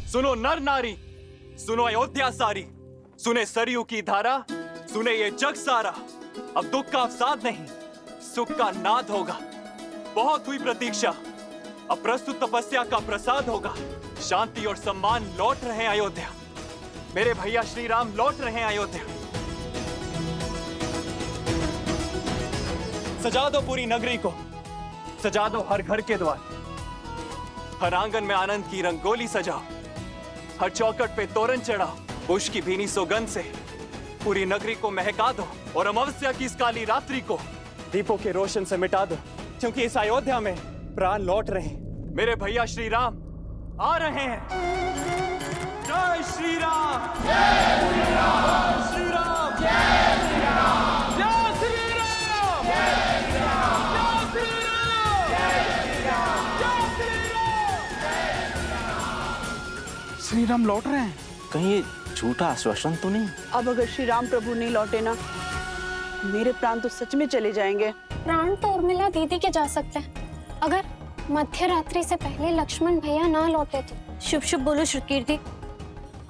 सुनो नर नारी, सुनो अयोध्या सारी, सुने सरयू की धारा, सुने ये जग सारा। अब दुख का अवसाद नहीं, सुख का नाद होगा। बहुत हुई प्रतीक्षा, अब प्रस्तुत तपस्या का प्रसाद होगा। शांति और सम्मान लौट रहे हैं अयोध्या, मेरे भैया श्री राम लौट रहे हैं अयोध्या। सजा दो पूरी नगरी को, सजा दो हर घर के द्वार, हर आंगन में आनंद की रंगोली सजाओ, हर चौखट पे तोरण चढ़ाओ। पुष्प की भीनी सुगंध से पूरी नगरी को महका दो और अमावस्या की इस काली रात्रि को दीपों के रोशन से मिटा दो, क्योंकि इस अयोध्या में प्राण लौट रहे हैं। मेरे भैया श्री राम आ रहे हैं। जय श्री राम, जय श्री राम, श्री राम, जय श्री राम, जय श्री राम, जय श्री राम, जय श्री राम, जय श्री राम, जय श्री राम। श्री राम लौट रहे हैं। कहीं ये झूठा आश्वासन तो नहीं? अब अगर श्री राम प्रभु नहीं लौटे ना, मेरे प्राण तो सच में चले जाएंगे। प्राण तो उर्मिला दीदी के जा सकते हैं, अगर मध्य रात्रि से पहले लक्ष्मण भैया ना लौटे तो। शुभ शुभ बोलो श्रुतकीर्ति।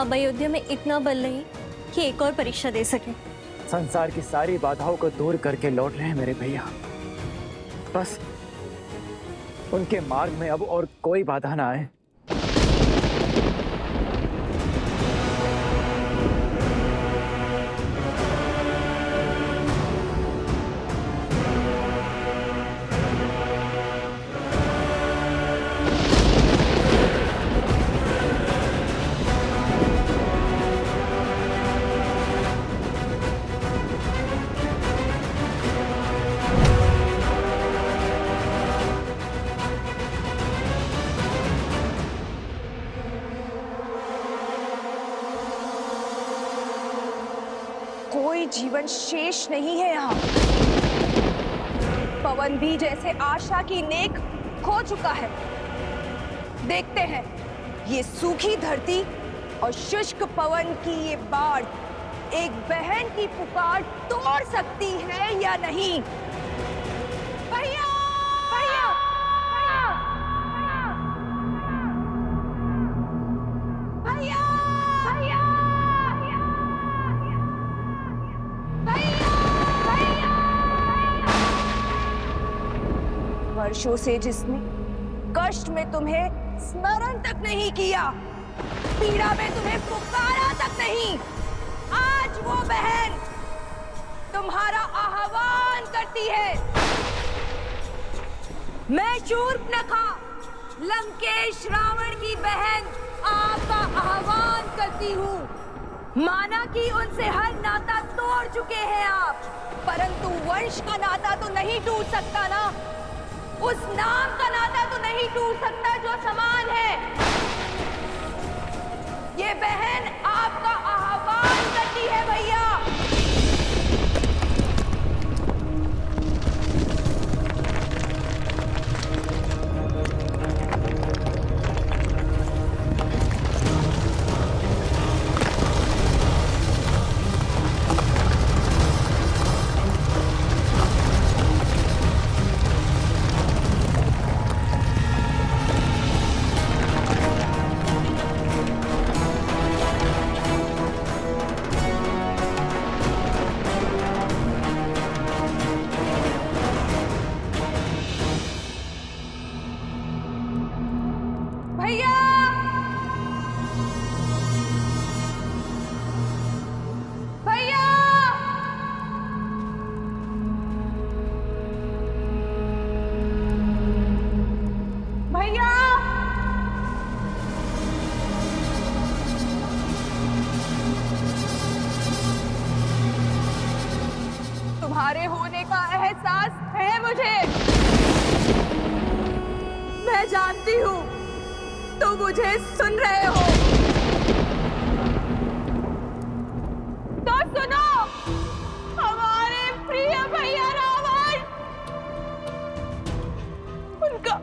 अब अयोध्या में इतना बल नहीं कि एक और परीक्षा दे सके। संसार की सारी बाधाओं को दूर करके लौट रहे हैं मेरे भैया। बस उनके मार्ग में अब और कोई बाधा ना आए। कोई जीवन शेष नहीं है यहाँ। पवन भी जैसे आशा की नेक खो चुका है। देखते हैं ये सूखी धरती और शुष्क पवन की ये बाढ़ एक बहन की पुकार तोड़ सकती है या नहीं। भैया, भैया, भैया, भैया, भैया, वर्षों से जिसने कष्ट में तुम्हें स्मरण तक नहीं किया, पीड़ा में तुम्हें पुकारा तक नहीं, आज वो बहन तुम्हारा आह्वान करती है। मैं शूर्पणखा, लंकेश रावण की बहन आपका आह्वान करती हूँ। माना कि उनसे हर नाता तोड़ चुके हैं आप, परंतु वंश का नाता तो नहीं टूट सकता ना। उस नाम का नाता तो नहीं टूट सकता जो समान है। ये बहन आपका आह्वान करती है भैया। भैया, भैया, भैया, तुम्हारे होने का एहसास है मुझे। मैं जानती हूँ तो मुझे सुन रहे हो तो सुनो। हमारे प्रिय भैया रावण, उनका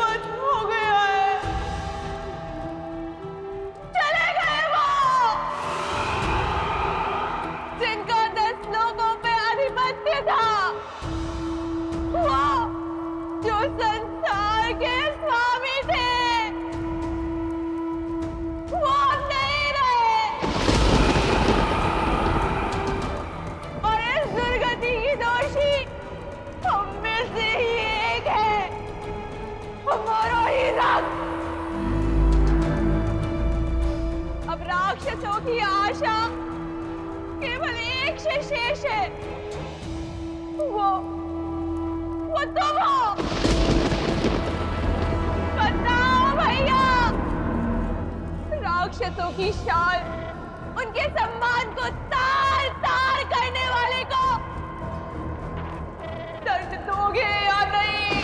अंत हो गया है। चले गए वो जिनका 10 लोगों पे आधिपत्य था, वो जो संसार के स्वामी थे। राक्षसों की आशा केवल एक से शेष है, वो तुम हो। बताओ भैया, राक्षसों की शान उनके सम्मान को तार तार करने वाले को दर्द दोगे या नहीं?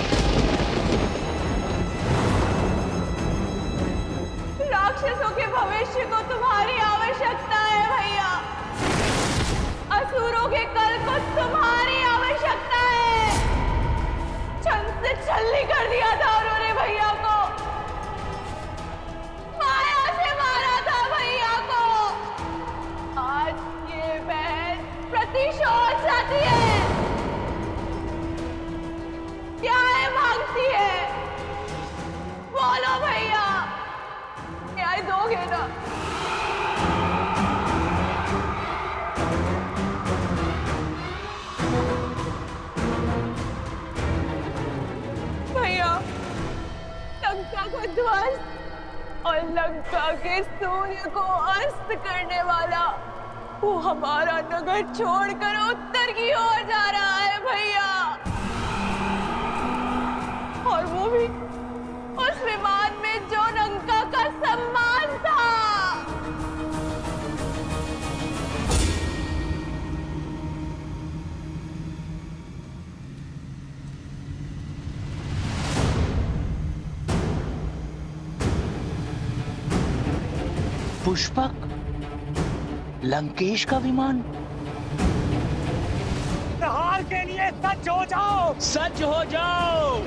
राक्षसों के भविष्य को तुम्हारी आवश्यकता है भैया, असुरों के कल को तुम्हारी आवश्यकता है। छल से छल्ली कर दिया था उन्होंने भैया को, माया से मारा था भैया को। आज ये बहन प्रतिशोध चाहती है, न्याय मांगती है। बोलो भैया, न्याय दोगे ना? भैया, लंका को ध्वस्त और लंका के सूर्य को अस्त करने वाला वो हमारा नगर छोड़कर उत्तर की ओर जा रहा है भैया, और वो भी उस विमान में जो लंका का सम्मान था। पुष्पक, लंकेश का विमान। हार के लिए सच हो जाओ, सच हो जाओ।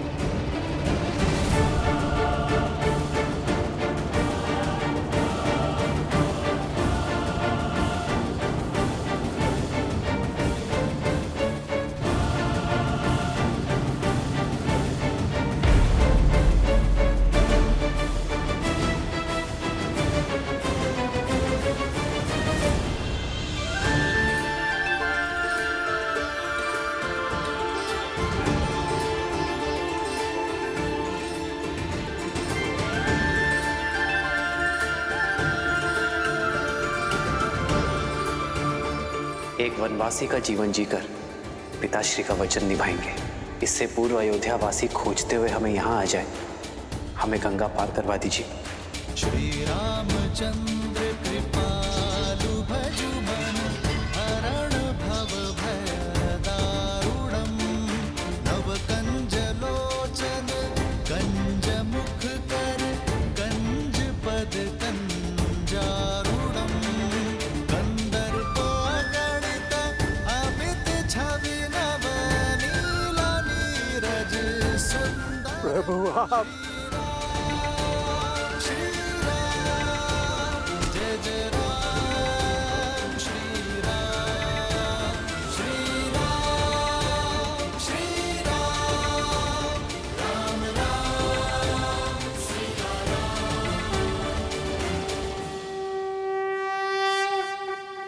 एक वनवासी का जीवन जीकर पिताश्री का वचन निभाएंगे। इससे पूर्व अयोध्या वासी खोजते हुए हमें यहाँ आ जाए। हमें गंगा पार करवा दीजिए। श्री रामचंद्र कृपालु भजु मन हरण भव भय दारुणम नव कंज लोचन कंज मुख कर कंज पद कंजारुणम कंदर्प गणित अमित छवि नव नीला नीरज सुंदर। प्रभु आप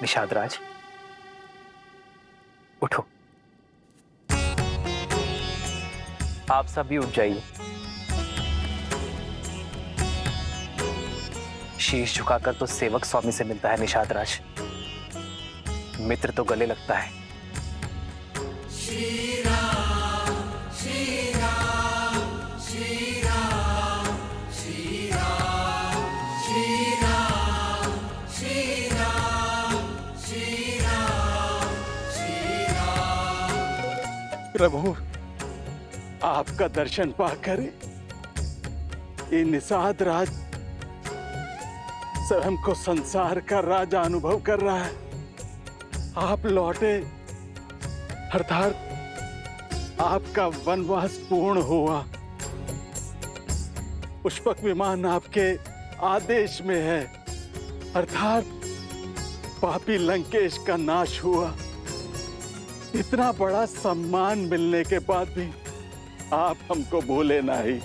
निषादराज, उठो। आप सब भी उठ जाइए। शीश झुकाकर तो सेवक स्वामी से मिलता है निषादराज, मित्र तो गले लगता है। प्रभु, आपका दर्शन पाकर ये निषाद राज स्वयं को संसार का राजा अनुभव कर रहा है। आप लौटे अर्थात आपका वनवास पूर्ण हुआ। पुष्पक विमान आपके आदेश में है, अर्थात पापी लंकेश का नाश हुआ। इतना बड़ा सम्मान मिलने के बाद भी आप हमको भूले नहीं।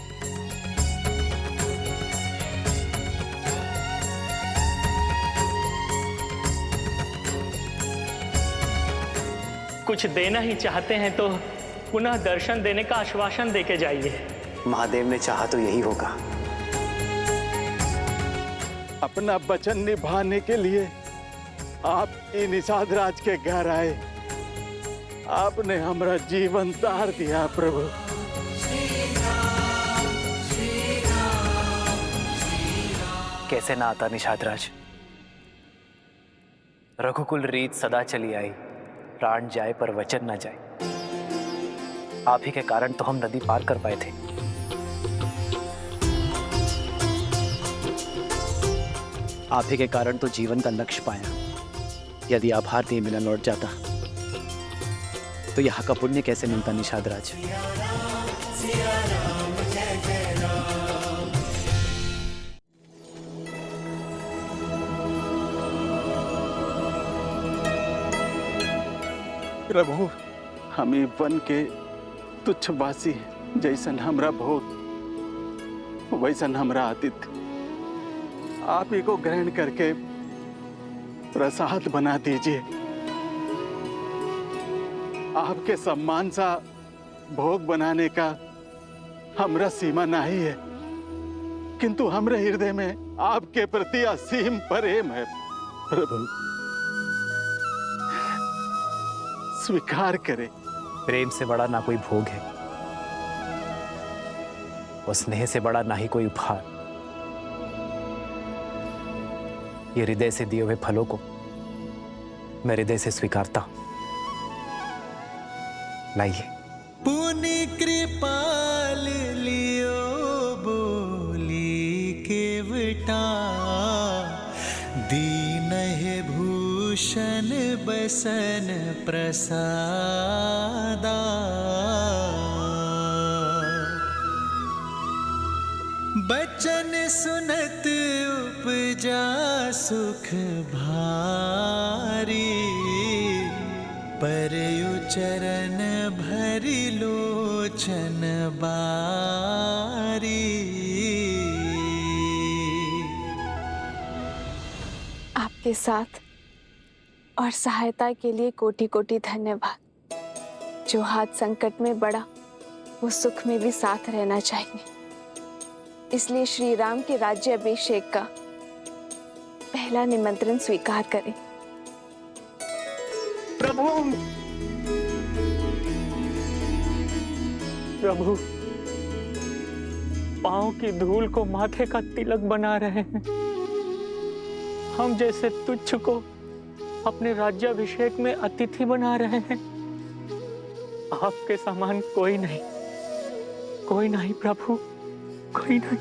कुछ देना ही चाहते हैं तो पुनः दर्शन देने का आश्वासन देके जाइए। महादेव ने चाहा तो यही होगा। अपना वचन निभाने के लिए आप इन निषाद राज के घर आए। आपने हमारा जीवन तार दिया प्रभु। कैसे ना आता निषाद राज। रघुकुल रीत सदा चली आई, प्राण जाए पर वचन न जाए। आप ही के कारण तो हम नदी पार कर पाए थे। आप ही के कारण तो जीवन का लक्ष्य पाया। यदि आभार दिए मिलन लौट जाता तो यहाँ का पुण्य कैसे मिलता निषाद राज। प्रभु, हमें वन के तुच्छवासी जैसन हमरा भोग वैसन हमरा आतिथ्य आप ही को ग्रहण करके प्रसाद बना दीजिए। आपके सम्मान सा भोग बनाने का हमरा सीमा नहीं है, किंतु हमरे हृदय में आपके प्रति असीम प्रेम है। प्रभु स्वीकार करें। प्रेम से बड़ा ना कोई भोग है और स्नेह से बड़ा ना ही कोई उपहार। ये हृदय से दिए हुए फलों को मैं हृदय से स्वीकारता। लाइए। पुनि कृपाल लियो बोली केवटा, दीन है भूषण बसन प्रसादा। बचन सुनत उपजा सुख भारी, परयु चरण भरि लोचन बारी। आपके साथ और सहायता के लिए कोटि कोटि धन्यवाद। जो हाथ संकट में बड़ा वो सुख में भी साथ रहना चाहिए। इसलिए श्री राम के राज्य अभिषेक का पहला निमंत्रण स्वीकार करें। प्रभु, प्रभु, पांव की धूल को माथे का तिलक बना रहे हैं। हम जैसे तुच्छ को अपने राज्याभिषेक में अतिथि बना रहे हैं। आपके समान कोई नहीं, कोई नहीं प्रभु, कोई नहीं।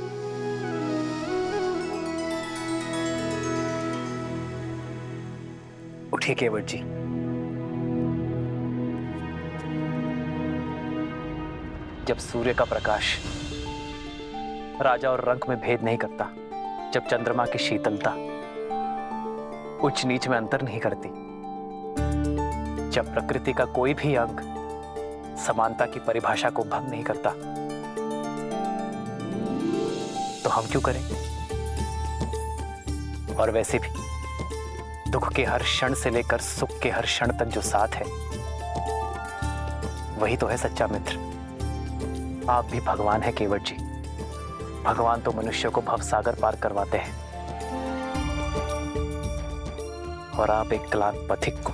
उठिए केवट जी। जब सूर्य का प्रकाश राजा और रंक में भेद नहीं करता, जब चंद्रमा की शीतलता उच्च नीच में अंतर नहीं करती, जब प्रकृति का कोई भी अंग समानता की परिभाषा को भंग नहीं करता, तो हम क्यों करें? और वैसे भी दुख के हर क्षण से लेकर सुख के हर क्षण तक जो साथ है वही तो है सच्चा मित्र। आप भी भगवान हैं केवट जी। भगवान तो मनुष्य को भवसागर पार करवाते हैं और आप एक क्लांत पथिक को।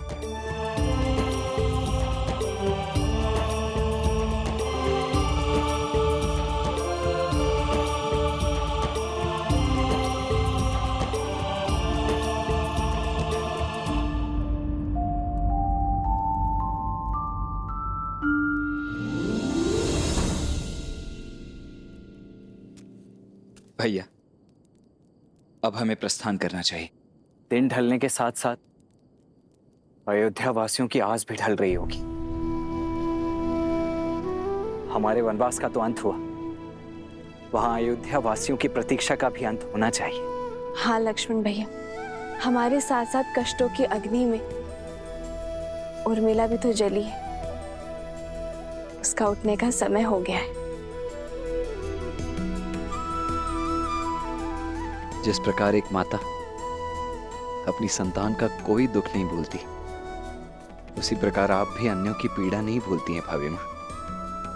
भैया, अब हमें प्रस्थान करना चाहिए। दिन ढलने के साथ साथ अयोध्या वासियों की आस भी ढल रही होगी। हमारे वनवास का तो अंत हुआ, वहां अयोध्या वासियों की प्रतीक्षा का भी अंत होना चाहिए। हाँ लक्ष्मण भैया, हमारे साथ साथ कष्टों की अग्नि में उर्मिला भी तो जली है। उसका उठने का समय हो गया है। जिस प्रकार एक माता अपनी संतान का कोई दुख नहीं भूलती, उसी प्रकार आप भी अन्यों की पीड़ा नहीं भूलती हैं भाभी माँ।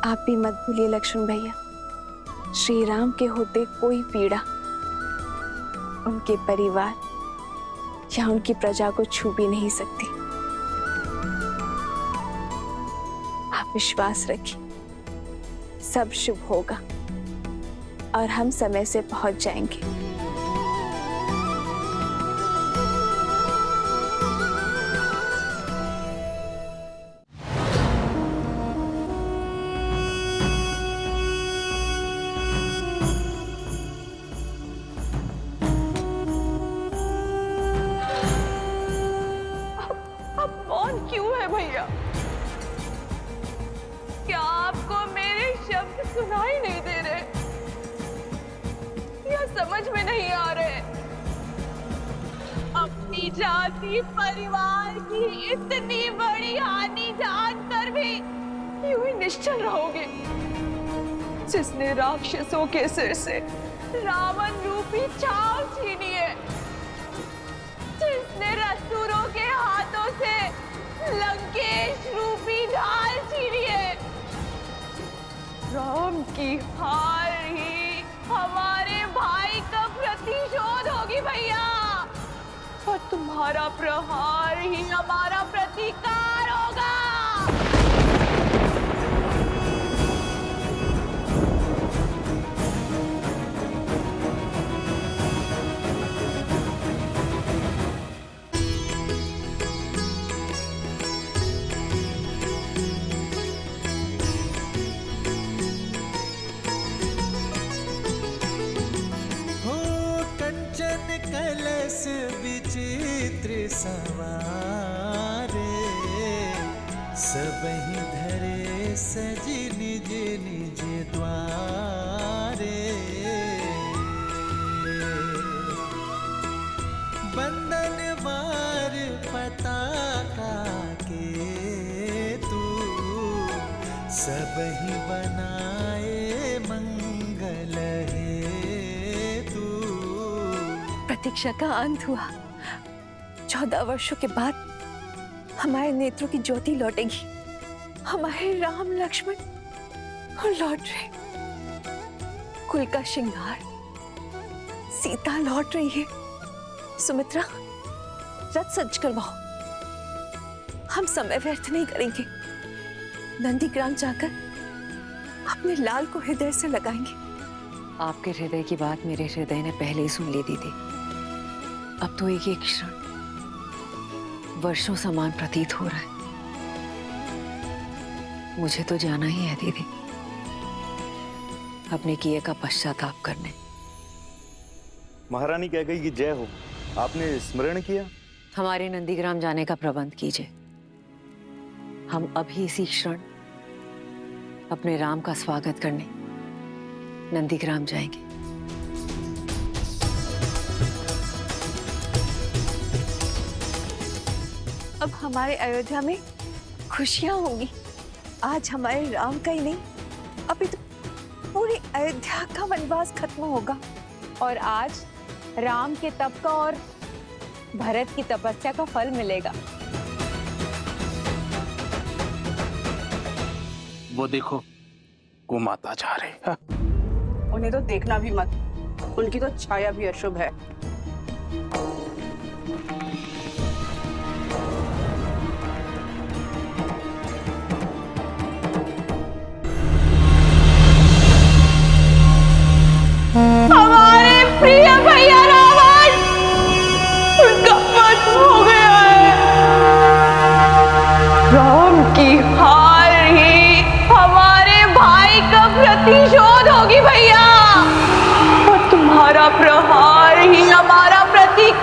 आप भी मत भूलिए लक्ष्मण भैया, श्री राम के होते कोई पीड़ा उनके परिवार या उनकी प्रजा को छू भी नहीं सकती। आप विश्वास रखिए, सब शुभ होगा और हम समय से पहुंच जाएंगे। क्या आपको मेरे शब्द सुनाई नहीं दे रहे या समझ में नहीं आ रहे? अपनी जाति परिवार की इतनी बड़ी हानि जानकर भी यूं ही निश्चल रहोगे? जिसने राक्षसों के सिर से रावण रूपी छाव छीनी है, जिसने असुरों के हाथों से लंकेश रूपी ढाल छीनी है, राम की हार ही हमारे भाई का प्रतिशोध होगी भैया, और तुम्हारा प्रहार ही हमारा प्रतिकार होगा। कलश विचित्र सवारे, सबहि धरे सज निज निज द्वारे। बंदन वार पताका के तू, सबहि बनाए मंगल हे। प्रतीक्षा का अंत हुआ। 14 वर्षों के बाद हमारे नेत्रों की ज्योति लौटेगी। हमारे राम लक्ष्मण लौट रहे, कुल का श्रृंगार, सीता लौट रही है। सुमित्रा, रथ सज करवाओ, हम समय व्यर्थ नहीं करेंगे। नंदीग्राम जाकर अपने लाल को हृदय से लगाएंगे। आपके हृदय की बात मेरे हृदय ने पहले ही सुन ली दीदी। अब तो एक एक क्षण वर्षों समान प्रतीत हो रहा है। मुझे तो जाना ही है दीदी, अपने किए का पश्चाताप करने। महारानी कह गई कि जय हो, आपने स्मरण किया? हमारे नंदीग्राम जाने का प्रबंध कीजिए। हम अभी इसी क्षण अपने राम का स्वागत करने नंदीग्राम जाएंगे। अब हमारे अयोध्या में खुशियां होंगी। आज हमारे राम का ही नहीं, अभी तो पूरी अयोध्या का वनवास खत्म होगा। और आज राम के तप का और भरत की तपस्या का फल मिलेगा। वो देखो, वो माता जा रही है। उन्हें तो देखना भी मत, उनकी तो छाया भी अशुभ है। हमारे प्रिय भैया रावण उनका वध हो गया है। राम की हार ही हमारे भाई का प्रतिशोध होगी भैया, और तुम्हारा प्रहार ही हमारा प्रतीक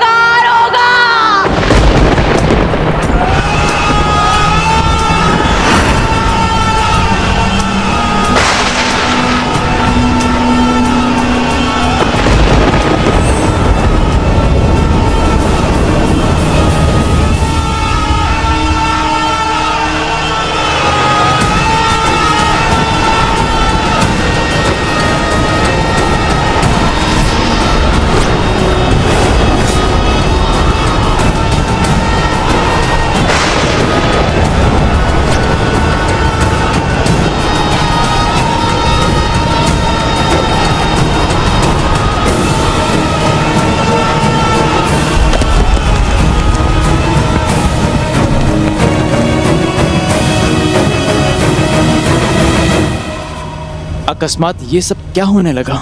अकस्मात ये सब क्या होने लगा?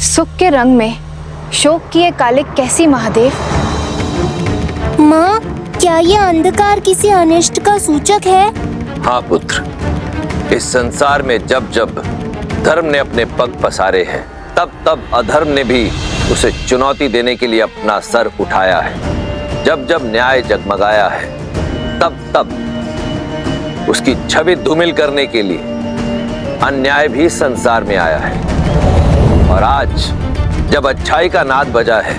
सुख के रंग में शोक किए काले कैसी महादेव? माँ, क्या ये अंधकार किसी अनिष्ट का सूचक है? हाँ पुत्र, इस संसार में जब जब धर्म ने अपने पग पसारे हैं, तब तब अधर्म ने भी उसे चुनौती देने के लिए अपना सर उठाया है। जब जब न्याय जगमगाया है, तब तब उसकी छवि धूमिल करने के लिए अन्याय भी संसार में आया है। और आज जब अच्छाई का नाद बजा है,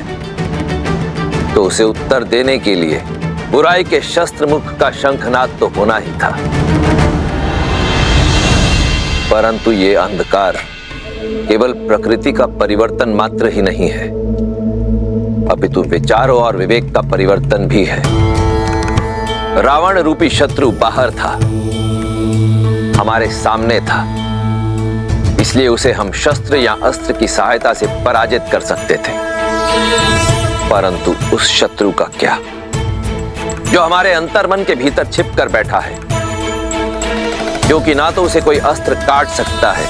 तो उसे उत्तर देने के लिए बुराई के शस्त्र मुख का शंखनाद तो होना ही था। परंतु ये अंधकार केवल प्रकृति का परिवर्तन मात्र ही नहीं है, अपितु विचारों और विवेक का परिवर्तन भी है। रावण रूपी शत्रु बाहर था, हमारे सामने था, इसलिए उसे हम शस्त्र या अस्त्र की सहायता से पराजित कर सकते थे। परंतु उस शत्रु का क्या, जो हमारे अंतर्मन के भीतर छिप कर बैठा है, जो कि ना तो उसे कोई अस्त्र काट सकता है